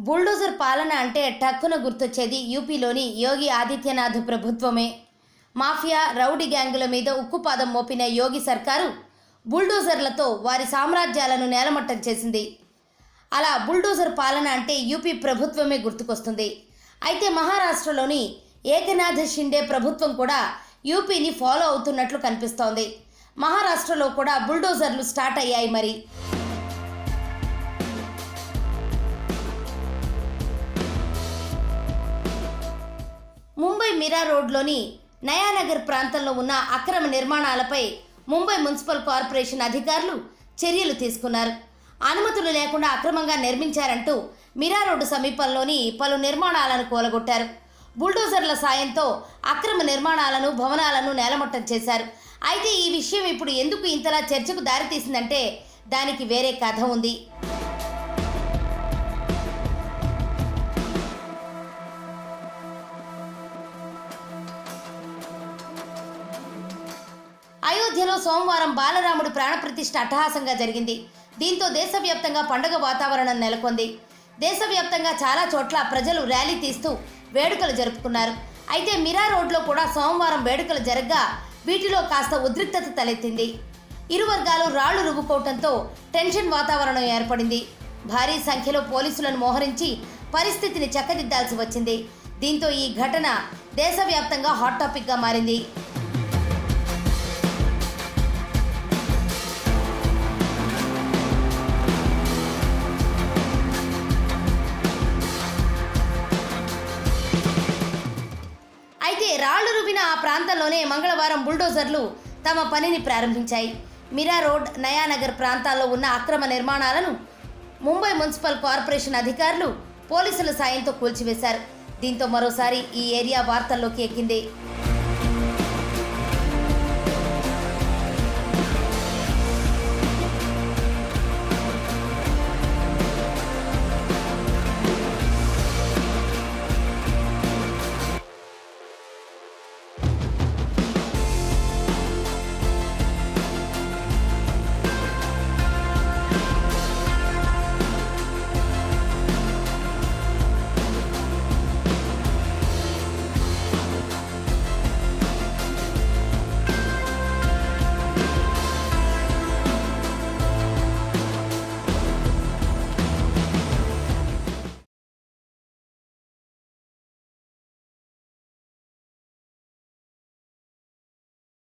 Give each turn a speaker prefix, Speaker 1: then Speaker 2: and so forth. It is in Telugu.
Speaker 1: బుల్డోజర్ పాలన అంటే టక్కున గుర్తొచ్చేది యూపీలోని యోగి ఆదిత్యనాథ్ ప్రభుత్వమే. మాఫియా, రౌడీ గ్యాంగుల మీద ఉక్కుపాదం మోపిన యోగి సర్కారు బుల్డోజర్లతో వారి సామ్రాజ్యాలను నేలమట్టం చేసింది. అలా బుల్డోజర్ పాలన అంటే యూపీ ప్రభుత్వమే గుర్తుకొస్తుంది. అయితే మహారాష్ట్రలోని ఏకనాథ్ షిండే ప్రభుత్వం కూడా యూపీని ఫాలో అవుతున్నట్లు కనిపిస్తోంది. మహారాష్ట్రలో కూడా బుల్డోజర్లు స్టార్ట్ అయ్యాయి. మరి ముంబై మిరా రోడ్లోని నయానగర్ ప్రాంతంలో ఉన్న అక్రమ నిర్మాణాలపై ముంబై మున్సిపల్ కార్పొరేషన్ అధికారులు చర్యలు తీసుకున్నారు. అనుమతులు లేకుండా అక్రమంగా నిర్మించారంటూ మిరా రోడ్డు సమీపంలోని పలు నిర్మాణాలను కూలగొట్టారు. బుల్డోజర్ల సాయంతో అక్రమ నిర్మాణాలను, భవనాలను నేలమట్టం చేశారు. అయితే ఈ విషయం ఇప్పుడు ఎందుకు ఇంతలా చర్చకు దారితీసిందంటే దానికి వేరే కథ ఉంది. అయోధ్యలో సోమవారం బాలరాముడి ప్రాణప్రతిష్ఠ అట్టహాసంగా జరిగింది. దీంతో దేశవ్యాప్తంగా పండుగ వాతావరణం నెలకొంది. దేశవ్యాప్తంగా చాలా చోట్ల ప్రజలు ర్యాలీ తీస్తూ వేడుకలు జరుపుకున్నారు. అయితే మిరా రోడ్లో కూడా సోమవారం వేడుకలు జరగ్గా వీటిలో కాస్త ఉద్రిక్తత తలెత్తింది. ఇరు వర్గాలు రాళ్లు రువ్వుకోవడంతో టెన్షన్ వాతావరణం ఏర్పడింది. భారీ సంఖ్యలో పోలీసులను మోహరించి పరిస్థితిని చక్కదిద్దాల్సి వచ్చింది. దీంతో ఈ ఘటన దేశవ్యాప్తంగా హాట్ టాపిక్గా మారింది. అయితే రాళ్లు రువ్విన ఆ ప్రాంతంలోనే మంగళవారం బుల్డోజర్లు తమ పనిని ప్రారంభించాయి. మిరా రోడ్, నయానగర్ ప్రాంతాల్లో ఉన్న అక్రమ నిర్మాణాలను ముంబై మున్సిపల్ కార్పొరేషన్ అధికారులు పోలీసుల సాయంతో కూల్చివేశారు. దీంతో మరోసారి ఈ ఏరియా వార్తల్లోకి ఎక్కింది.